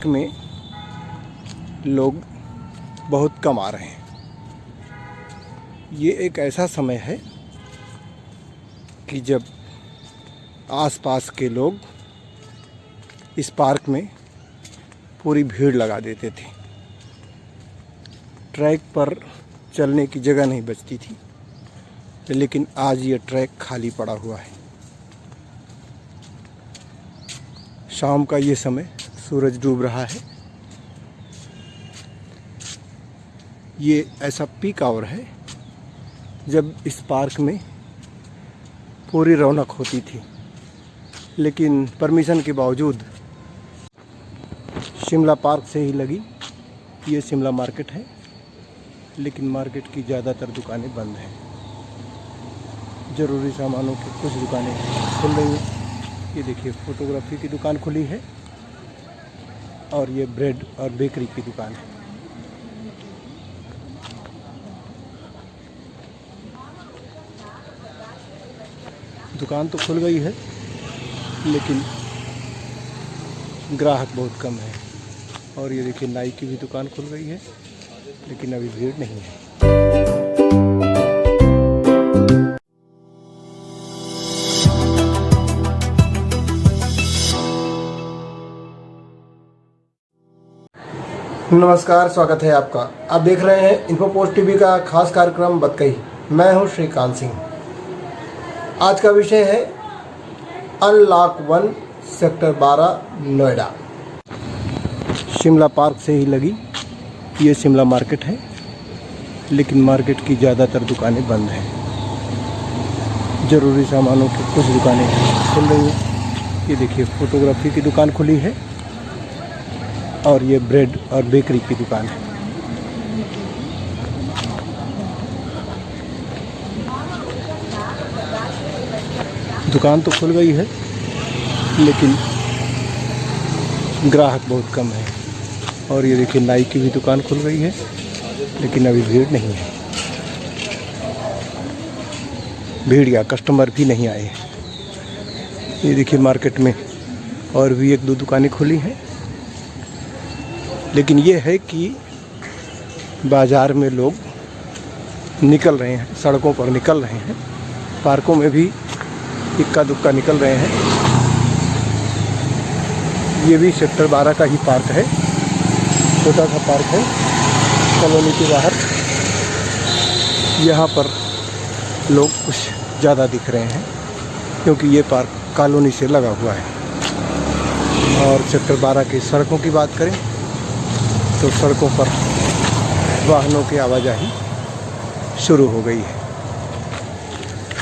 में लोग बहुत कम आ रहे हैं। ये एक ऐसा समय है कि जब आसपास के लोग इस पार्क में पूरी भीड़ लगा देते थे। ट्रैक पर चलने की जगह नहीं बचती थी, लेकिन आज ये ट्रैक खाली पड़ा हुआ है। शाम का ये समय, सूरज डूब रहा है। ये ऐसा पीक आवर है जब इस पार्क में पूरी रौनक होती थी, लेकिन परमिशन के बावजूद शिमला पार्क से ही लगी ये शिमला मार्केट है, लेकिन मार्केट की ज़्यादातर दुकानें बंद हैं। ज़रूरी सामानों की कुछ दुकानें खुल रही हैं। ये देखिए, फ़ोटोग्राफी की दुकान खुली है और ये ब्रेड और बेकरी की दुकान है। दुकान तो खुल गई है, लेकिन ग्राहक बहुत कम है। और ये देखिए, नाई की भी दुकान खुल गई है, लेकिन अभी भीड़ नहीं है। नमस्कार, स्वागत है आपका। आप देख रहे हैं इन्फोपोस्ट टीवी का खास कार्यक्रम बतकही। मैं हूं श्रीकांत सिंह। आज का विषय है unlock 1 sector 12 Noida. Shimla park से ही लगी ये शिमला मार्केट है, लेकिन मार्केट की ज़्यादातर दुकानें बंद हैं। ज़रूरी सामानों की कुछ दुकानें खुल रही हैं। ये देखिए, फ़ोटोग्राफी की दुकान खुली है और ये ब्रेड और बेकरी की दुकान है। दुकान तो खुल गई है, लेकिन ग्राहक बहुत कम है। और ये देखिए, नाई की भी दुकान खुल गई है, लेकिन अभी भीड़ नहीं है। भीड़ या कस्टमर भी नहीं आए। ये देखिए, मार्केट में और भी एक दो दुकानें खुली हैं, लेकिन ये है कि बाज़ार में लोग निकल रहे हैं, सड़कों पर निकल रहे हैं, पार्कों में भी इक्का दुक्का निकल रहे हैं। ये भी सेक्टर 12 का ही पार्क है, छोटा सा पार्क है कॉलोनी के बाहर। यहाँ पर लोग कुछ ज़्यादा दिख रहे हैं, क्योंकि ये पार्क कॉलोनी से लगा हुआ है। और सेक्टर 12 की सड़कों की बात करें तो सड़कों पर वाहनों की आवाजाही शुरू हो गई है,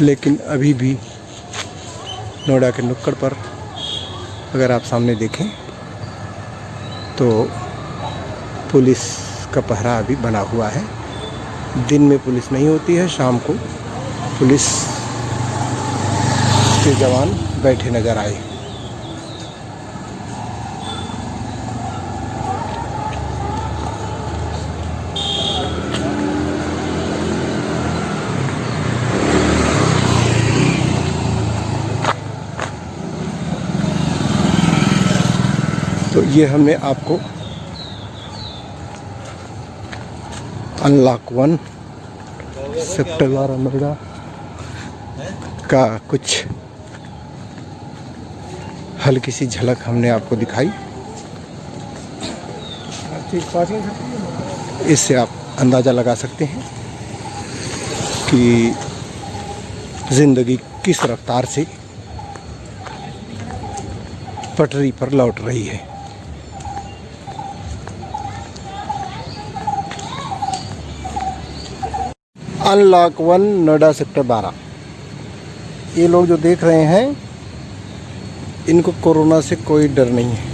लेकिन अभी भी नोएडा के नुक्कड़ पर अगर आप सामने देखें तो पुलिस का पहरा अभी बना हुआ है। दिन में पुलिस नहीं होती है, शाम को पुलिस के जवान बैठे नज़र आए। तो ये हमने आपको अनलॉक 1 सेक्टर 12 नोएडा का कुछ हल्की सी झलक हमने आपको दिखाई। इससे आप अंदाज़ा लगा सकते हैं कि ज़िंदगी किस रफ्तार से पटरी पर लौट रही है। Unlock 1 Noida sector 12। ये लोग जो देख रहे हैं, इनको कोरोना से कोई डर नहीं है,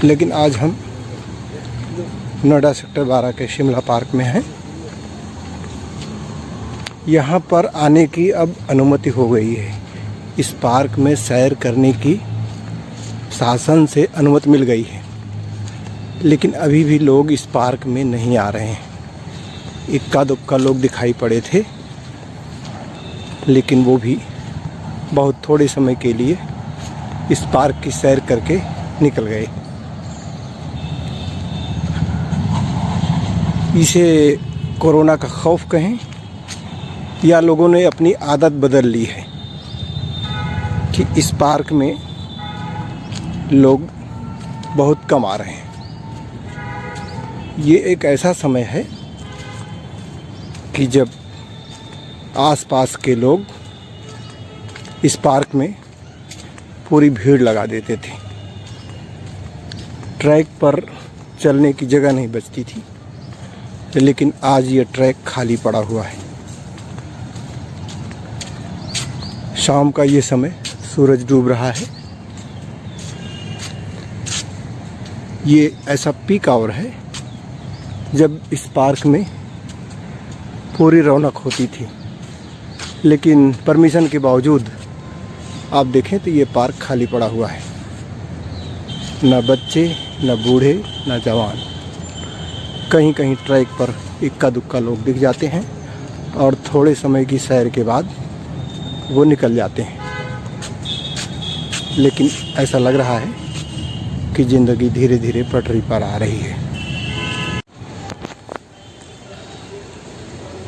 लेकिन आज हम नोएडा सेक्टर 12 के शिमला पार्क में हैं। यहाँ पर आने की अब अनुमति हो गई है। इस पार्क में सैर करने की शासन से अनुमति मिल गई है, लेकिन अभी भी लोग इस पार्क में नहीं आ रहे हैं। इक्का दुक्का लोग दिखाई पड़े थे, लेकिन वो भी बहुत थोड़े समय के लिए इस पार्क की सैर करके निकल गए। इसे कोरोना का खौफ कहें या लोगों ने अपनी आदत बदल ली है कि इस पार्क में लोग बहुत कम आ रहे हैं। ये एक ऐसा समय है कि जब आसपास के लोग इस पार्क में पूरी भीड़ लगा देते थे। ट्रैक पर चलने की जगह नहीं बचती थी, लेकिन आज ये ट्रैक खाली पड़ा हुआ है। शाम का ये समय, सूरज डूब रहा है। ये ऐसा पीक आवर है जब इस पार्क में पूरी रौनक होती थी, लेकिन परमिशन के बावजूद आप देखें तो ये पार्क खाली पड़ा हुआ है। न बच्चे, न बूढ़े, न जवान। कहीं कहीं ट्रैक पर इक्का दुक्का लोग दिख जाते हैं और थोड़े समय की सैर के बाद वो निकल जाते हैं। लेकिन ऐसा लग रहा है कि ज़िंदगी धीरे धीरे पटरी पर आ रही है।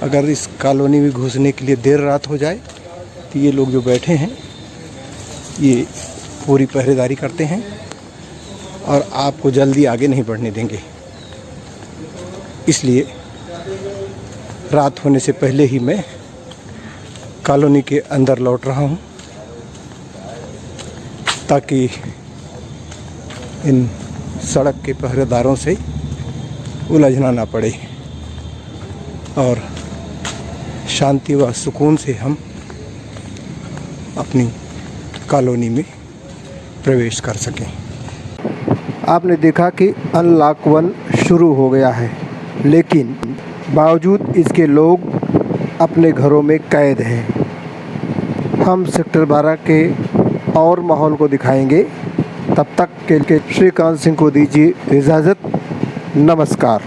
अगर इस कॉलोनी में घुसने के लिए देर रात हो जाए तो ये लोग जो बैठे हैं ये पूरी पहरेदारी करते हैं और आपको जल्दी आगे नहीं बढ़ने देंगे। इसलिए रात होने से पहले ही मैं कॉलोनी के अंदर लौट रहा हूँ, ताकि इन सड़क के पहरेदारों से उलझना ना पड़े और शांति व सुकून से हम अपनी कॉलोनी में प्रवेश कर सकें। आपने देखा कि अनलॉक 1 शुरू हो गया है, लेकिन बावजूद इसके लोग अपने घरों में कैद हैं। हम सेक्टर 12 के और माहौल को दिखाएंगे। तब तक के लिए श्रीकांत सिंह को दीजिए इजाज़त। नमस्कार।